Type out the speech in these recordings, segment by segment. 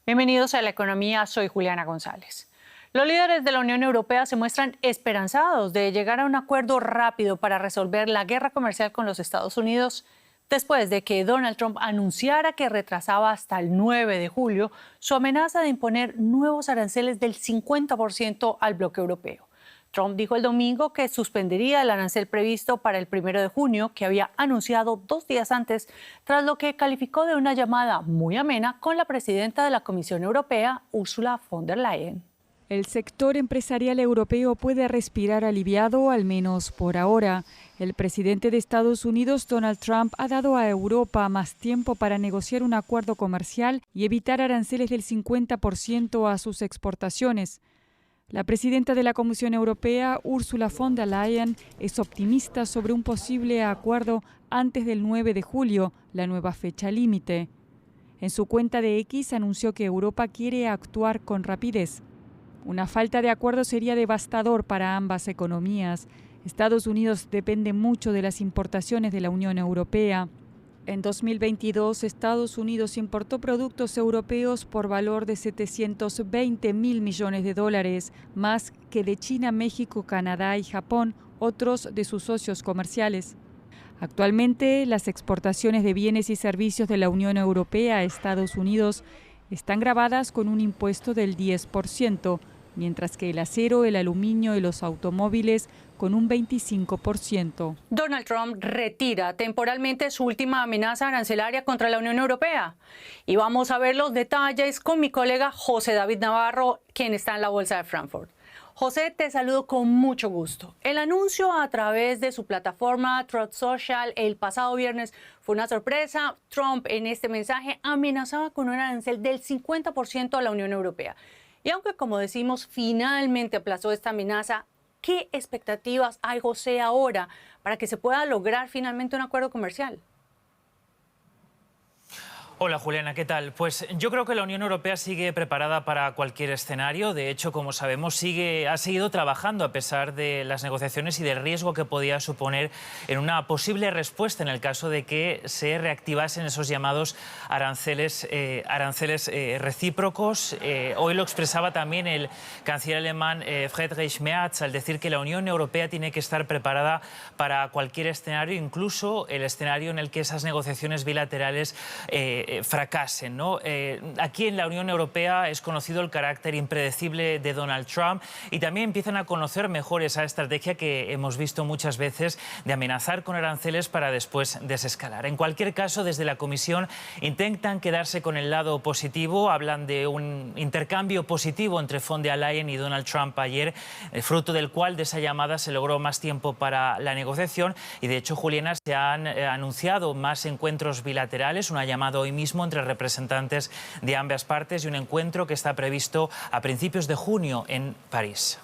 Bienvenidos a La Economía, soy Juliana González. Los líderes de la Unión Europea se muestran esperanzados de llegar a un acuerdo rápido para resolver la guerra comercial con los Estados Unidos después de que Donald Trump anunciara que retrasaba hasta el 9 de julio su amenaza de imponer nuevos aranceles del 50% al bloque europeo. Trump dijo el domingo que suspendería el arancel previsto para el 1 de junio, que había anunciado 2 días antes, tras lo que calificó de una llamada muy amena con la presidenta de la Comisión Europea, Ursula von der Leyen. El sector empresarial europeo puede respirar aliviado, al menos por ahora. El presidente de Estados Unidos, Donald Trump, ha dado a Europa más tiempo para negociar un acuerdo comercial y evitar aranceles del 50% a sus exportaciones. La presidenta de la Comisión Europea, Ursula von der Leyen, es optimista sobre un posible acuerdo antes del 9 de julio, la nueva fecha límite. En su cuenta de X anunció que Europa quiere actuar con rapidez. Una falta de acuerdo sería devastador para ambas economías. Estados Unidos depende mucho de las importaciones de la Unión Europea. En 2022, Estados Unidos importó productos europeos por valor de 720 mil millones de dólares, más que de China, México, Canadá y Japón, otros de sus socios comerciales. Actualmente, las exportaciones de bienes y servicios de la Unión Europea a Estados Unidos están gravadas con un impuesto del 10%, mientras que el acero, el aluminio y los automóviles con un 25%. Donald Trump retira temporalmente su última amenaza arancelaria contra la Unión Europea. Y vamos a ver los detalles con mi colega José David Navarro, quien está en la Bolsa de Frankfurt. José, te saludo con mucho gusto. El anuncio a través de su plataforma Truth Social el pasado viernes fue una sorpresa. Trump en este mensaje amenazaba con un arancel del 50% a la Unión Europea. Y aunque, como decimos, finalmente aplazó esta amenaza, ¿qué expectativas hay, José, ahora para que se pueda lograr finalmente un acuerdo comercial? Hola Juliana, ¿qué tal? Pues yo creo que la Unión Europea sigue preparada para cualquier escenario. De hecho, como sabemos, ha seguido trabajando a pesar de las negociaciones y del riesgo que podía suponer en una posible respuesta en el caso de que se reactivasen esos llamados aranceles recíprocos. Hoy lo expresaba también el canciller alemán Friedrich Merz al decir que la Unión Europea tiene que estar preparada para cualquier escenario, incluso el escenario en el que esas negociaciones bilaterales fracasen, ¿no? Aquí en la Unión Europea es conocido el carácter impredecible de Donald Trump y también empiezan a conocer mejor esa estrategia que hemos visto muchas veces de amenazar con aranceles para después desescalar. En cualquier caso, desde la Comisión intentan quedarse con el lado positivo, hablan de un intercambio positivo entre von der Leyen y Donald Trump ayer, fruto del cual de esa llamada se logró más tiempo para la negociación y de hecho, Juliana, se han anunciado más encuentros bilaterales, una llamada hoy mismo entre representantes de ambas partes y un encuentro que está previsto a principios de junio en París.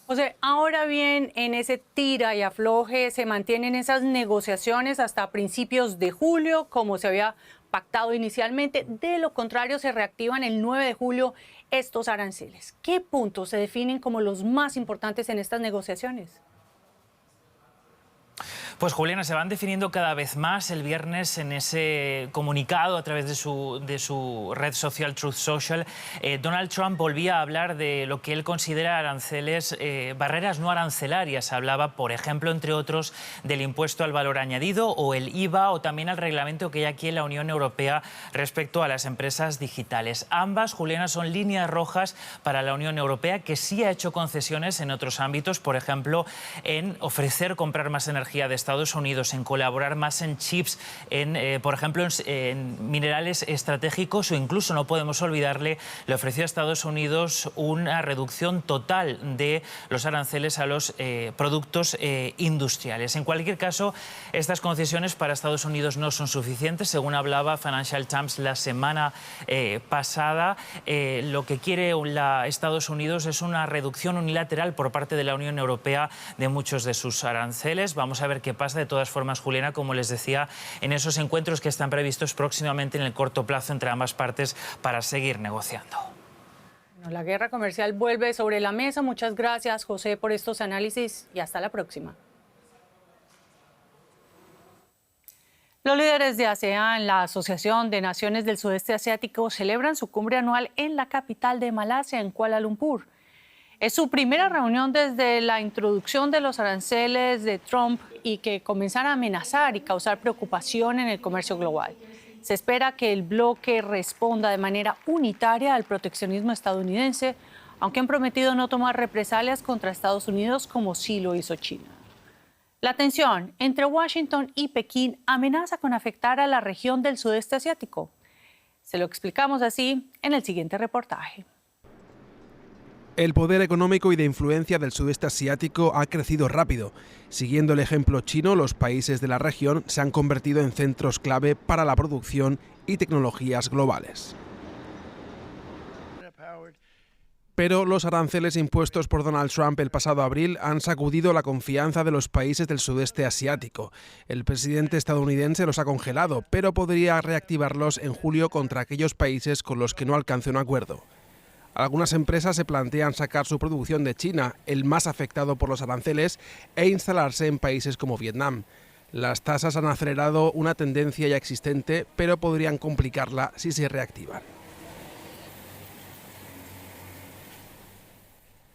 José, ahora bien, en ese tira y afloje se mantienen esas negociaciones hasta principios de julio, como se había pactado inicialmente. De lo contrario, se reactivan el 9 de julio estos aranceles. ¿Qué puntos se definen como los más importantes en estas negociaciones? Pues Juliana, se van definiendo cada vez más. El viernes en ese comunicado a través de su red social Truth Social, Donald Trump volvía a hablar de lo que él considera aranceles, barreras no arancelarias. Hablaba, por ejemplo, entre otros, del impuesto al valor añadido o el IVA o también al reglamento que hay aquí en la Unión Europea respecto a las empresas digitales. Ambas, Juliana, son líneas rojas para la Unión Europea, que sí ha hecho concesiones en otros ámbitos, por ejemplo, en ofrecer comprar más energía de Estados Unidos, en colaborar más en chips, por ejemplo, en minerales estratégicos o incluso, no podemos olvidarle, le ofreció a Estados Unidos una reducción total de los aranceles a los productos industriales. En cualquier caso, estas concesiones para Estados Unidos no son suficientes. Según hablaba Financial Times la semana pasada, lo que quiere Estados Unidos es una reducción unilateral por parte de la Unión Europea de muchos de sus aranceles. Vamos a ver qué pasa. De todas formas, Juliana, como les decía, en esos encuentros que están previstos próximamente en el corto plazo entre ambas partes para seguir negociando. Bueno, la guerra comercial vuelve sobre la mesa. Muchas gracias, José, por estos análisis y hasta la próxima. Los líderes de ASEAN, la Asociación de Naciones del Sudeste Asiático, celebran su cumbre anual en la capital de Malasia, en Kuala Lumpur. Es su primera reunión desde la introducción de los aranceles de Trump y que comenzaron a amenazar y causar preocupación en el comercio global. Se espera que el bloque responda de manera unitaria al proteccionismo estadounidense, aunque han prometido no tomar represalias contra Estados Unidos como sí lo hizo China. La tensión entre Washington y Pekín amenaza con afectar a la región del sudeste asiático. Se lo explicamos así en el siguiente reportaje. El poder económico y de influencia del sudeste asiático ha crecido rápido. Siguiendo el ejemplo chino, los países de la región se han convertido en centros clave para la producción y tecnologías globales. Pero los aranceles impuestos por Donald Trump el pasado abril han sacudido la confianza de los países del sudeste asiático. El presidente estadounidense los ha congelado, pero podría reactivarlos en julio contra aquellos países con los que no alcance un acuerdo. Algunas empresas se plantean sacar su producción de China, el más afectado por los aranceles, e instalarse en países como Vietnam. Las tasas han acelerado una tendencia ya existente, pero podrían complicarla si se reactivan.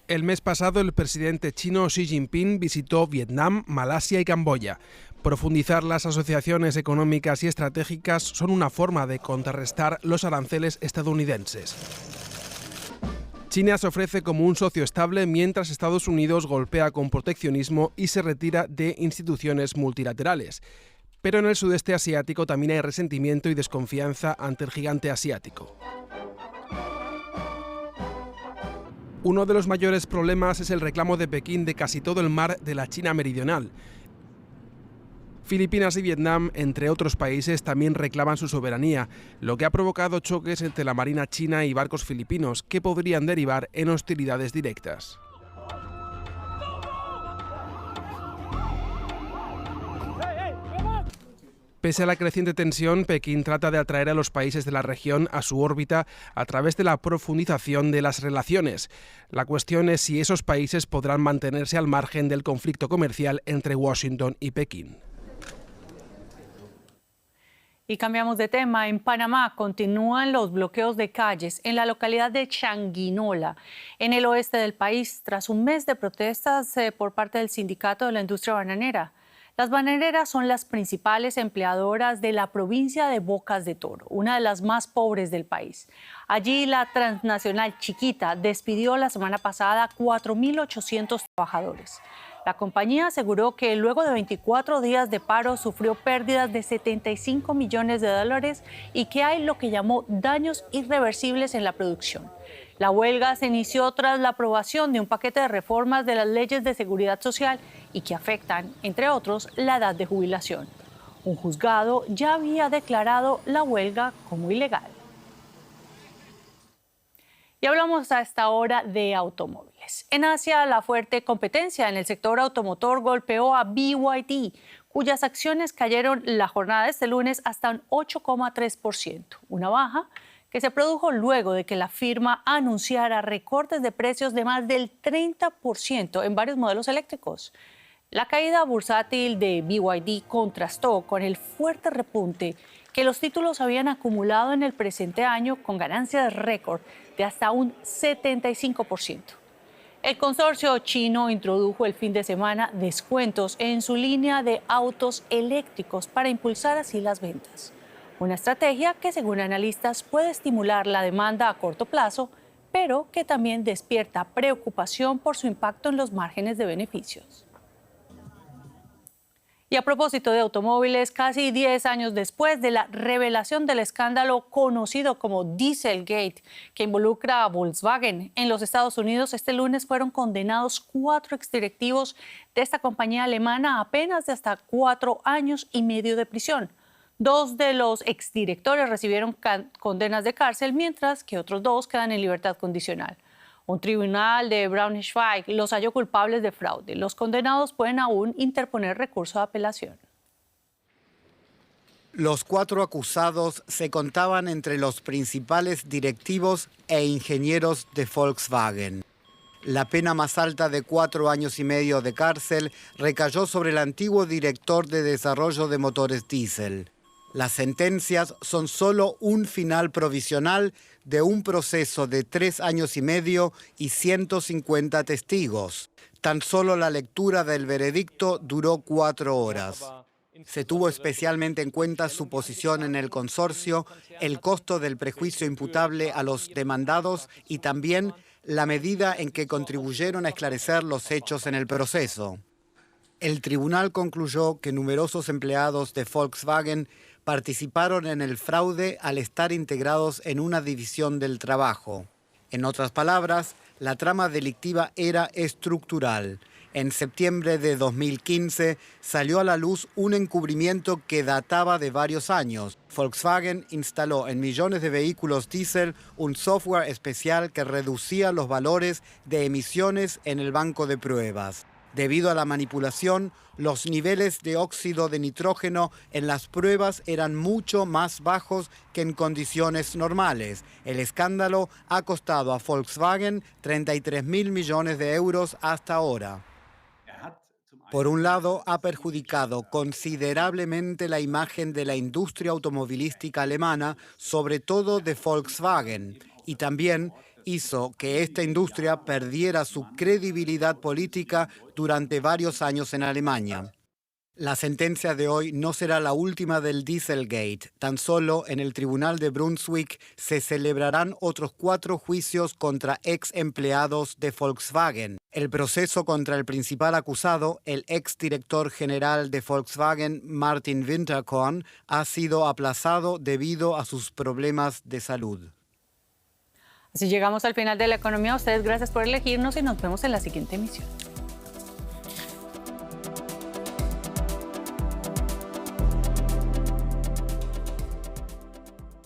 El mes pasado, el presidente chino Xi Jinping visitó Vietnam, Malasia y Camboya. Profundizar las asociaciones económicas y estratégicas son una forma de contrarrestar los aranceles estadounidenses. China se ofrece como un socio estable mientras Estados Unidos golpea con proteccionismo y se retira de instituciones multilaterales. Pero en el sudeste asiático también hay resentimiento y desconfianza ante el gigante asiático. Uno de los mayores problemas es el reclamo de Pekín de casi todo el mar de la China meridional. Filipinas y Vietnam, entre otros países, también reclaman su soberanía, lo que ha provocado choques entre la marina china y barcos filipinos, que podrían derivar en hostilidades directas. Pese a la creciente tensión, Pekín trata de atraer a los países de la región a su órbita a través de la profundización de las relaciones. La cuestión es si esos países podrán mantenerse al margen del conflicto comercial entre Washington y Pekín. Y cambiamos de tema. En Panamá continúan los bloqueos de calles en la localidad de Changuinola, en el oeste del país, tras un mes de protestas por parte del sindicato de la industria bananera. Las bananeras son las principales empleadoras de la provincia de Bocas de Toro, una de las más pobres del país. Allí la transnacional Chiquita despidió la semana pasada 4.800 trabajadores. La compañía aseguró que luego de 24 días de paro sufrió pérdidas de $75 millones y que hay lo que llamó daños irreversibles en la producción. La huelga se inició tras la aprobación de un paquete de reformas de las leyes de seguridad social y que afectan, entre otros, la edad de jubilación. Un juzgado ya había declarado la huelga como ilegal. Y hablamos a esta hora de automóviles. En Asia, la fuerte competencia en el sector automotor golpeó a BYD, cuyas acciones cayeron la jornada de este lunes hasta un 8,3%, una baja que se produjo luego de que la firma anunciara recortes de precios de más del 30% en varios modelos eléctricos. La caída bursátil de BYD contrastó con el fuerte repunte que los títulos habían acumulado en el presente año, con ganancias récord de hasta un 75%. El consorcio chino introdujo el fin de semana descuentos en su línea de autos eléctricos para impulsar así las ventas. Una estrategia que, según analistas, puede estimular la demanda a corto plazo, pero que también despierta preocupación por su impacto en los márgenes de beneficios. Y a propósito de automóviles, casi 10 años después de la revelación del escándalo conocido como Dieselgate, que involucra a Volkswagen en los Estados Unidos, este lunes fueron condenados 4 exdirectivos de esta compañía alemana a apenas de hasta 4 años y medio de prisión. 2 de los exdirectores recibieron condenas de cárcel, mientras que otros 2 quedan en libertad condicional. Un tribunal de Braunschweig los halló culpables de fraude. Los condenados pueden aún interponer recurso de apelación. Los 4 acusados se contaban entre los principales directivos e ingenieros de Volkswagen. La pena más alta de 4 años y medio de cárcel recayó sobre el antiguo director de desarrollo de motores diésel. Las sentencias son solo un final provisional de un proceso de 3 años y medio y 150 testigos. Tan solo la lectura del veredicto duró 4 horas. Se tuvo especialmente en cuenta su posición en el consorcio, el costo del prejuicio imputable a los demandados y también la medida en que contribuyeron a esclarecer los hechos en el proceso. El tribunal concluyó que numerosos empleados de Volkswagen participaron en el fraude al estar integrados en una división del trabajo. En otras palabras, la trama delictiva era estructural. En septiembre de 2015 salió a la luz un encubrimiento que databa de varios años. Volkswagen instaló en millones de vehículos diésel un software especial que reducía los valores de emisiones en el banco de pruebas. Debido a la manipulación, los niveles de óxido de nitrógeno en las pruebas eran mucho más bajos que en condiciones normales. El escándalo ha costado a Volkswagen 33.000 millones de euros hasta ahora. Por un lado, ha perjudicado considerablemente la imagen de la industria automovilística alemana, sobre todo de Volkswagen, y también hizo que esta industria perdiera su credibilidad política durante varios años en Alemania. La sentencia de hoy no será la última del Dieselgate. Tan solo en el Tribunal de Brunswick se celebrarán otros 4 juicios contra ex empleados de Volkswagen. El proceso contra el principal acusado, el exdirector general de Volkswagen, Martin Winterkorn, ha sido aplazado debido a sus problemas de salud. Así llegamos al final de La Economía. A ustedes gracias por elegirnos y nos vemos en la siguiente emisión.